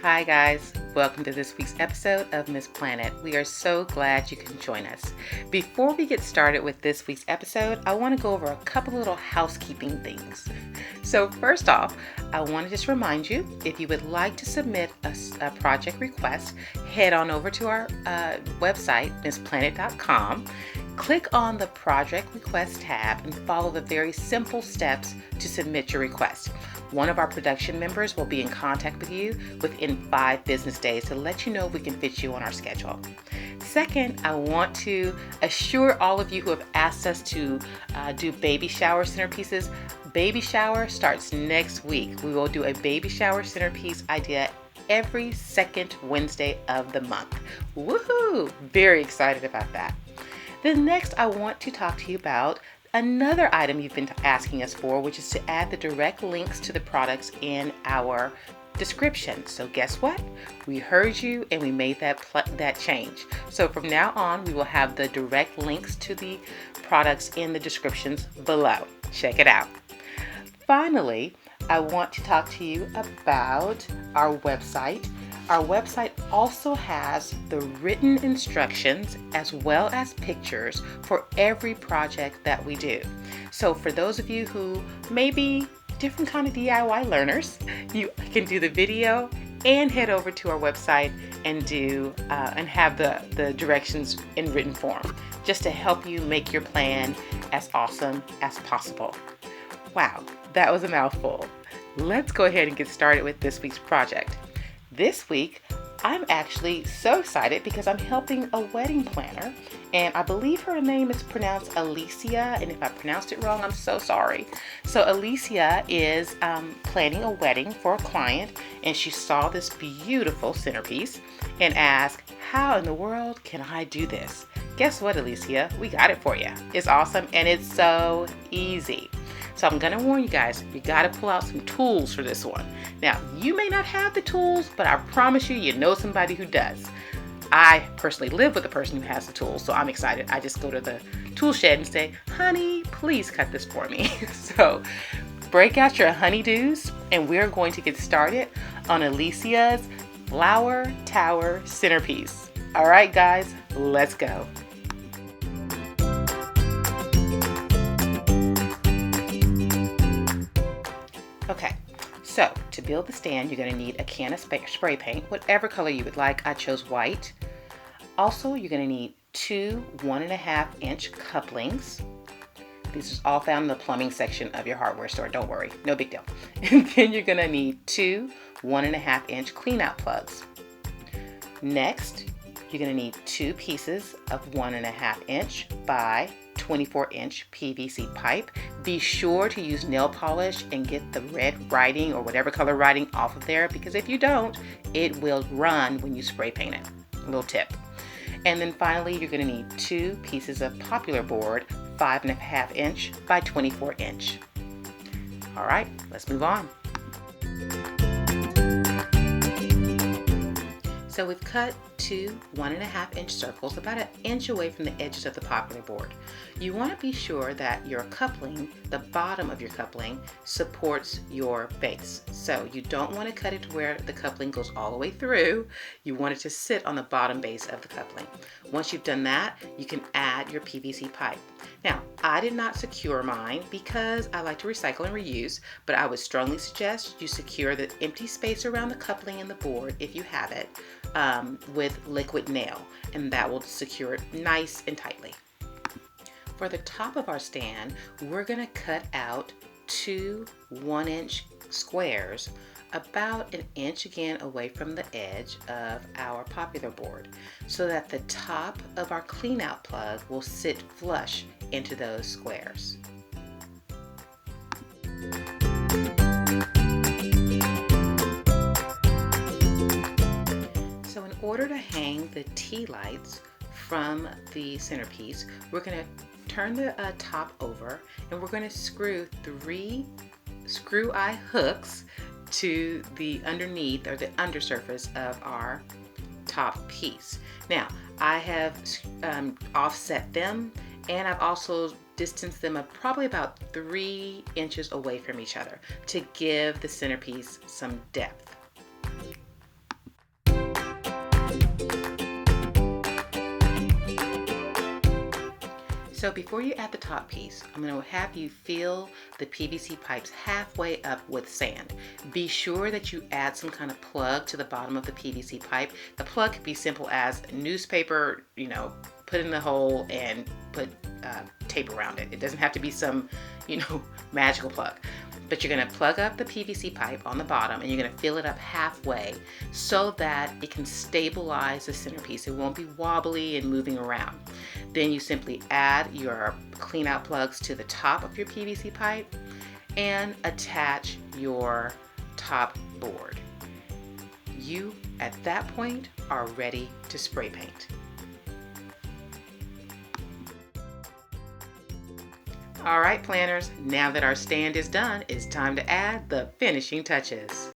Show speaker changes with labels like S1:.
S1: Hi guys, welcome to this week's episode of MissPlanIt. We are so glad you can join us. Before we get started with this week's episode, I want to go over a couple little housekeeping things. So first off, I want to just remind you, if you would like to submit a project request, head on over to our website, MissPlanIt.com. Click on the Project Request tab and follow the very simple steps to submit your request. One of our production members will be in contact with you within 5 business days to let you know if we can fit you on our schedule. Second, I want to assure all of you who have asked us to do baby shower centerpieces. Baby shower starts next week. We will do a baby shower centerpiece idea every second Wednesday of the month. Woohoo! Very excited about that. Then next, I want to talk to you about another item you've been asking us for, which is to add the direct links to the products in our description. So guess what? We heard you and we made that change. So from now on, we will have the direct links to the products in the descriptions below. Check it out. Finally, I want to talk to you about our website. Our website also has the written instructions as well as pictures for every project that we do. So for those of you who may be different kind of DIY learners, you can do the video and head over to our website and do and have the directions in written form, just to help you make your plan as awesome as possible. Wow, that was a mouthful. Let's go ahead and get started with this week's project. This week, I'm actually so excited because I'm helping a wedding planner, and I believe her name is pronounced Alicia, and if I pronounced it wrong, I'm so sorry. So Alicia is planning a wedding for a client, and she saw this beautiful centerpiece and asked, how in the world can I do this? Guess what, Alicia? We got it for you. It's awesome, and it's so easy. So I'm gonna warn you guys, you gotta pull out some tools for this one. Now, you may not have the tools, but I promise you, you know somebody who does. I personally live with a person who has the tools, so I'm excited. I just go to the tool shed and say, honey, please cut this for me. So break out your honeydews, and we're going to get started on Alicia's Flower Tower centerpiece. All right, guys, let's go. Okay, so to build the stand, you're going to need a can of spray paint, whatever color you would like. I chose white. Also, you're going to need 2 1.5-inch couplings. This is all found in the plumbing section of your hardware store. Don't worry, no big deal. And then you're going to need 2 1.5-inch clean-out plugs. Next, you're going to need 2 pieces of 1.5-inch by 24-inch PVC pipe. Be sure to use nail polish and get the red writing or whatever color writing off of there, because if you don't, it will run when you spray paint it. A little tip. And then finally, you're going to need 2 pieces of popular board, 5.5-inch by 24-inch. All right, let's move on. So we've cut 2 1.5-inch circles about 1 inch away from the edges of the popular board. You want to be sure that your coupling, the bottom of your coupling, supports your base. So you don't want to cut it to where the coupling goes all the way through. You want it to sit on the bottom base of the coupling. Once you've done that, you can add your PVC pipe. Now, I did not secure mine because I like to recycle and reuse, but I would strongly suggest you secure the empty space around the coupling and the board, if you have it, with liquid nail, and that will secure it nice and tightly. For the top of our stand, we're going to cut out 2 1-inch squares about 1 inch again away from the edge of our popular board, so that the top of our clean out plug will sit flush into those squares. So in order to hang the tea lights from the centerpiece, we're going to turn the top over, and we're going to screw 3 screw eye hooks to the underneath or the undersurface of our top piece. Now, I have offset them, and I've also distanced them probably about 3 inches away from each other to give the centerpiece some depth. So before you add the top piece, I'm going to have you fill the PVC pipes halfway up with sand. Be sure that you add some kind of plug to the bottom of the PVC pipe. The plug could be simple as newspaper, put in the hole and put tape around it. It doesn't have to be some, magical plug. But you're going to plug up the PVC pipe on the bottom and you're going to fill it up halfway so that it can stabilize the centerpiece. It won't be wobbly and moving around. Then you simply add your clean out plugs to the top of your PVC pipe and attach your top board. You, at that point, are ready to spray paint. All right, planners, now that our stand is done, it's time to add the finishing touches.